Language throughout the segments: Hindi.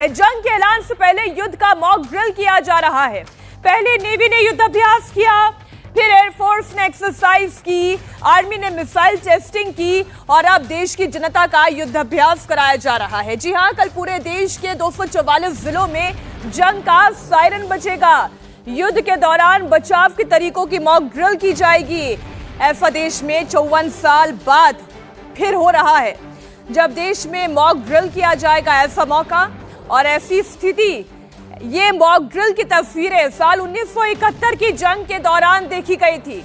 जंग के ऐलान से पहले युद्ध का मॉक ड्रिल किया जा रहा है। पहले नेवी ने युद्ध अभ्यास किया, फिर एयरफोर्स ने एक्सरसाइज की, आर्मी ने मिसाइल टेस्टिंग की और अब देश की जनता का युद्ध अभ्यास कराया जा रहा है। जी हां, कल पूरे देश के 244 जिलों में जंग का सायरन बजेगा। युद्ध के दौरान बचाव के तरीकों की मॉक ड्रिल की जाएगी। ऐसा देश में 54 साल बाद फिर हो रहा है जब देश में मॉक ड्रिल किया जाएगा। ऐसा मौका और ऐसी स्थिति, ये मॉक ड्रिल की तस्वीरें साल 1971 की जंग के दौरान देखी गई थी,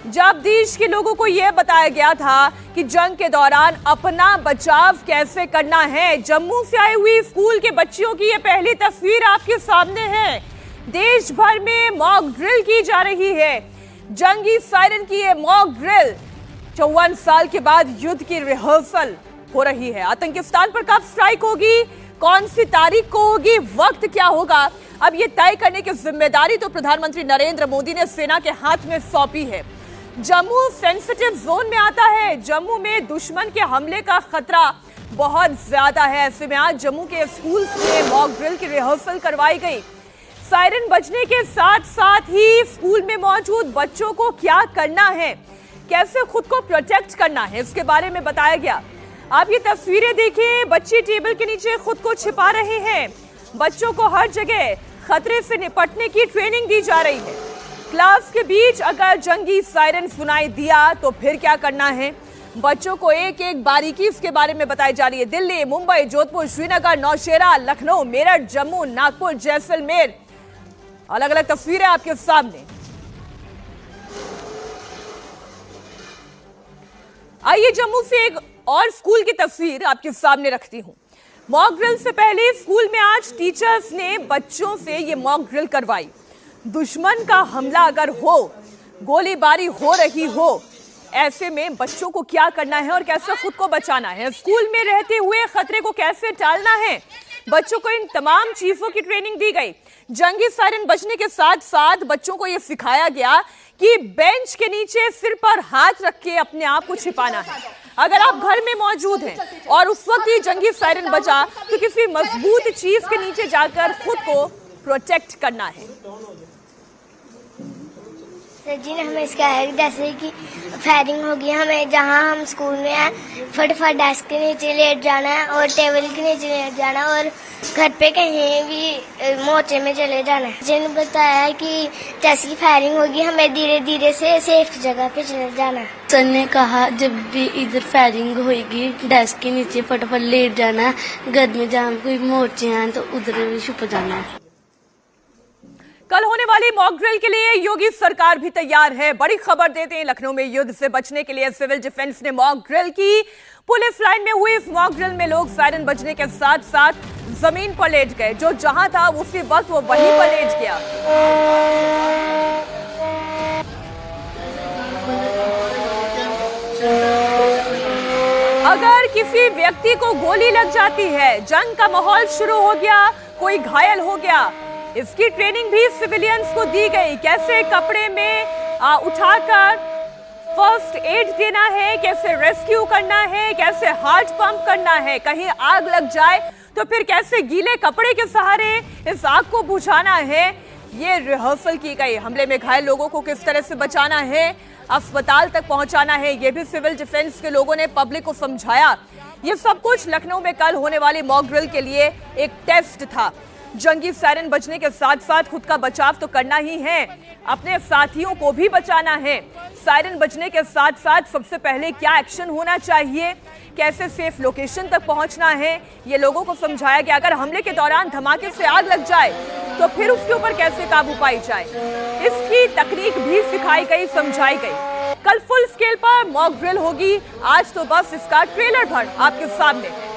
जब देश के लोगों को यह बताया गया था कि जंग के दौरान अपना बचाव कैसे करना है। जम्मू से आई हुई स्कूल के बच्चियों की ये पहली तस्वीर आपके सामने है। देश भर में मॉक ड्रिल की जा रही है। जंगी सायरन की ये मॉक ड्रिल 54 साल के बाद युद्ध की रिहर्सल हो रही है। आतंकिस्तान पर कब स्ट्राइक होगी, कौन सी तारीख को होगी, वक्त क्या होगा, अब ये तय करने की जिम्मेदारी तो प्रधानमंत्री नरेंद्र मोदी ने सेना के हाथ में सौंपी है। जम्मू सेंसिटिव जोन में आता है। जम्मू में दुश्मन के हमले का खतरा बहुत ज्यादा है। ऐसे में आज जम्मू के स्कूल में मॉक ड्रिल की रिहर्सल करवाई गई। सायरन बजने के साथ साथ ही स्कूल में मौजूद बच्चों को क्या करना है, कैसे खुद को प्रोटेक्ट करना है, इसके बारे में बताया गया। आप ये तस्वीरें देखिए, बच्चे टेबल के नीचे खुद को छिपा रहे हैं। बच्चों को हर जगह खतरे से निपटने की ट्रेनिंग दी जा रही है। क्लास के बीच अगर जंगी सायरन सुनाई दिया तो फिर क्या करना है, बच्चों को एक एक बारीकी इसके बारे में बताई जा रही है। दिल्ली, मुंबई, जोधपुर, श्रीनगर, नौशेरा, लखनऊ, मेरठ, जम्मू, नागपुर, जैसलमेर, अलग अलग तस्वीरें आपके सामने। आइए जम्मू से एक और स्कूल की तस्वीर आपके सामने रखती हूं। मॉक ड्रिल से पहले स्कूल में आज टीचर्स ने बच्चों से ये मॉक ड्रिल करवाई। दुश्मन का हमला अगर हो, गोलीबारी हो रही हो, ऐसे में बच्चों को क्या करना है और कैसे खुद को बचाना है, स्कूल में रहते हुए खतरे को कैसे टालना है, बच्चों को इन तमाम चीजों की ट्रेनिंग दी गई। जंगी सायरन बजने के साथ साथ बच्चों को यह सिखाया गया कि बेंच के नीचे सिर पर हाथ रख के अपने आप को छिपाना है। अगर आप घर में मौजूद हैं और उस वक्त ये जंगी सायरन बजा तो किसी मजबूत चीज के नीचे जाकर खुद को प्रोटेक्ट करना है। सर जी ने हमें सिखाया है जैसे कि फायरिंग होगी, हमें जहाँ हम स्कूल में हैं फटाफट डेस्क के नीचे लेट जाना है और टेबल के नीचे लेट जाना है और घर पे कहीं भी मोर्चे में चले जाना है। जिन्होंने बताया है कि जैसे कि फायरिंग होगी हमें धीरे धीरे से सेफ जगह पे चले जाना है। सर ने कहा जब भी इधर फायरिंग होगी डेस्क के नीचे फटाफट लेट जाना है, घर में जहाँ कोई मोर्चे हैं तो उधर भी छुप जाना है। कल होने वाली मॉक ड्रिल के लिए योगी सरकार भी तैयार है। बड़ी खबर देते हैं, लखनऊ में युद्ध से बचने के लिए सिविल डिफेंस ने मॉक ड्रिल की। पुलिस लाइन में हुई इस मॉक ड्रिल में लोग सायरन बजने के साथ साथ जमीन पर लेट गए। जो जहां था उसी वक्त वो वहीं पर लेट गया। अगर किसी व्यक्ति को गोली लग जाती है, जंग का माहौल शुरू हो गया, कोई घायल हो गया, इसकी ट्रेनिंग भी सिविलियंस को दी गई। कैसे कपड़े में उठाकर फर्स्ट एड देना है, कैसे रेस्क्यू करना है, कैसे हार्ट पंप करना है, कहीं आग लग जाए तो फिर कैसे गीले कपड़े के सहारे इस आग को बुझाना है, ये रिहर्सल की गई। हमले में घायल लोगों को किस तरह से बचाना है, अस्पताल तक पहुंचाना है, ये भी सिविल डिफेंस के लोगों ने पब्लिक को समझाया। ये सब कुछ लखनऊ में कल होने वाली मॉक ड्रिल के लिए एक टेस्ट था। जंगी सायरन बजने के साथ साथ खुद का बचाव तो करना ही है, अपने साथियों को भी बचाना है। सायरन बजने के साथ साथ सबसे पहले क्या एक्शन होना चाहिए, कैसे सेफ लोकेशन तक पहुंचना है, ये लोगों को समझाया गया। अगर हमले के दौरान धमाके से आग लग जाए तो फिर उसके ऊपर कैसे काबू पाई जाए, इसकी तकनीक भी सिखाई गई, समझाई गई। कल फुल स्केल पर मॉक ड्रिल होगी। आज तो बस इसका ट्रेलर भर आपके सामने है।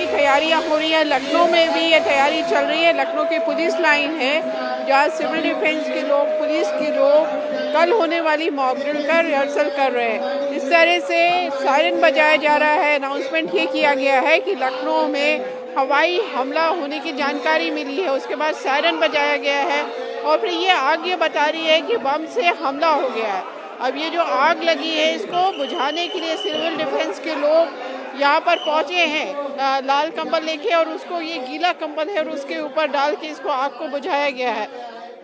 तैयारियां हो रही है, लखनऊ में भी ये तैयारी चल रही है। लखनऊ की पुलिस लाइन है जहाँ सिविल डिफेंस के लोग, पुलिस के लोग कल होने वाली मॉक ड्रिल का रिहर्सल कर रहे हैं। इस तरह से सायरन बजाया जा रहा है। अनाउंसमेंट ये किया गया है कि लखनऊ में हवाई हमला होने की जानकारी मिली है, उसके बाद सायरन बजाया गया है और फिर ये आग ये बता रही है कि बम से हमला हो गया है। अब ये जो आग लगी है इसको बुझाने के लिए सिविल डिफेंस के लोग यहाँ पर पहुँचे हैं लाल कंबल लेके, और उसको ये गीला कंबल है और उसके ऊपर डाल के इसको आग को बुझाया गया है।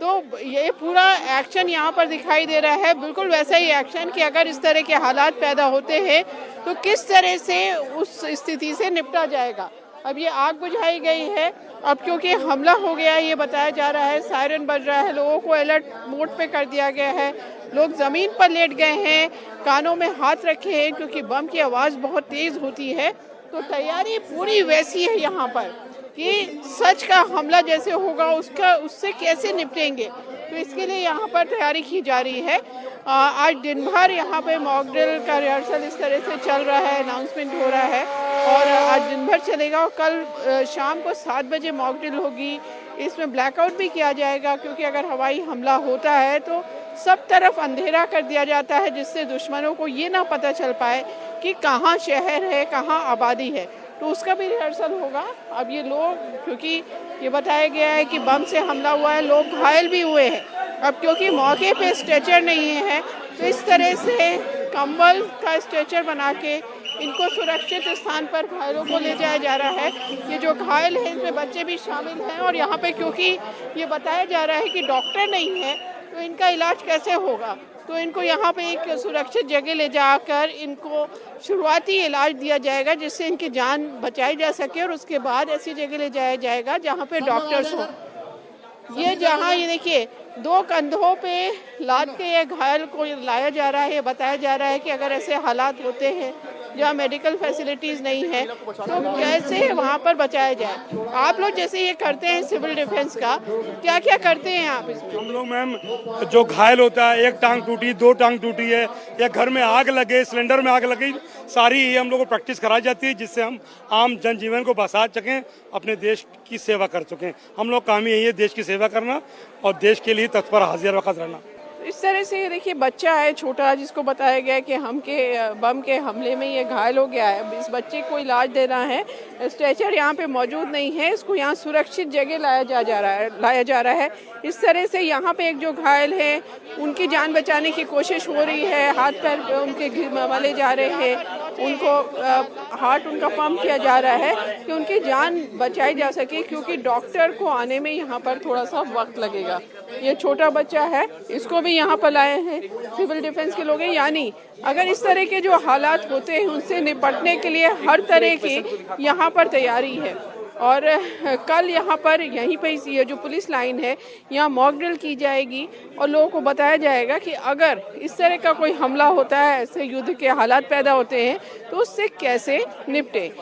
तो ये पूरा एक्शन यहाँ पर दिखाई दे रहा है, बिल्कुल वैसा ही एक्शन कि अगर इस तरह के हालात पैदा होते हैं तो किस तरह से उस स्थिति से निपटा जाएगा। अब ये आग बुझाई गई है, अब क्योंकि हमला हो गया ये बताया जा रहा है, सायरन बज रहा है, लोगों को अलर्ट मोड पे कर दिया गया है, लोग ज़मीन पर लेट गए हैं, कानों में हाथ रखे हैं क्योंकि बम की आवाज़ बहुत तेज़ होती है। तो तैयारी पूरी वैसी है यहाँ पर कि सच का हमला जैसे होगा उससे कैसे निपटेंगे, तो इसके लिए यहाँ पर तैयारी की जा रही है। आज दिन भर यहाँ पे मॉक ड्रिल का रिहर्सल इस तरह से चल रहा है, अनाउंसमेंट हो रहा है और आज दिन भर चलेगा और कल शाम को 7 बजे मॉक ड्रिल होगी। इसमें ब्लैकआउट भी किया जाएगा क्योंकि अगर हवाई हमला होता है तो सब तरफ अंधेरा कर दिया जाता है जिससे दुश्मनों को ये ना पता चल पाए कि कहाँ शहर है, कहाँ आबादी है, तो उसका भी रिहर्सल होगा। अब ये लोग, क्योंकि ये बताया गया है कि बम से हमला हुआ है, लोग घायल भी हुए हैं। अब क्योंकि मौके पे स्ट्रेचर नहीं है तो इस तरह से कंबल का स्ट्रेचर बना के इनको सुरक्षित स्थान पर घायलों को ले जाया जा रहा है। ये जो घायल हैं इनमें बच्चे भी शामिल हैं और यहाँ पे क्योंकि ये बताया जा रहा है कि डॉक्टर नहीं है तो इनका इलाज कैसे होगा, तो इनको यहाँ पे एक सुरक्षित जगह ले जाकर इनको शुरुआती इलाज दिया जाएगा जिससे इनकी जान बचाई जा सके और उसके बाद ऐसी जगह ले जाया जाएगा जहाँ पे डॉक्टर्स हो। ये जहाँ ये देखिए 2 कंधों पे लाद के ये घायल को लाया जा रहा है। बताया जा रहा है कि अगर ऐसे हालात होते हैं जहाँ मेडिकल फैसिलिटीज़ नहीं है तो कैसे वहाँ पर बचाया जाए। आप लोग जैसे ये करते हैं सिविल डिफेंस का, क्या क्या करते हैं आप इसमें? हम लोग मैम जो घायल होता है, 1 टांग टूटी, 2 टांग टूटी है या घर में आग लगे, सिलेंडर में आग लगी, सारी ही हम लोग को प्रैक्टिस कराई जाती है जिससे हम आम जनजीवन को बचा सकें, अपने देश की सेवा कर सकें। हम लोग काम ही यही है, देश की सेवा करना और देश के लिए तत्पर हाजिर वक्त रहना। इस तरह से देखिए बच्चा है छोटा जिसको बताया गया है कि बम के हमले में ये घायल हो गया है। इस बच्चे को इलाज देना है, स्ट्रेचर यहाँ पे मौजूद नहीं है, इसको यहाँ सुरक्षित जगह लाया जा रहा है। इस तरह से यहाँ पे एक जो घायल है उनकी जान बचाने की कोशिश हो रही है, हाथ पैर उनके मले जा रहे हैं, उनको हार्ट उनका पंप किया जा रहा है कि उनकी जान बचाई जा सके क्योंकि डॉक्टर को आने में यहाँ पर थोड़ा सा वक्त लगेगा। ये छोटा बच्चा है, इसको भी यहाँ पर लाए हैं सिविल डिफेंस के लोग हैं। यानी अगर इस तरह के जो हालात होते हैं उनसे निपटने के लिए हर तरह की यहाँ पर तैयारी है। और कल यहाँ पर यहीं पर ये जो पुलिस लाइन है यहाँ मॉक ड्रिल की जाएगी और लोगों को बताया जाएगा कि अगर इस तरह का कोई हमला होता है, ऐसे युद्ध के हालात पैदा होते हैं तो उससे कैसे निपटे।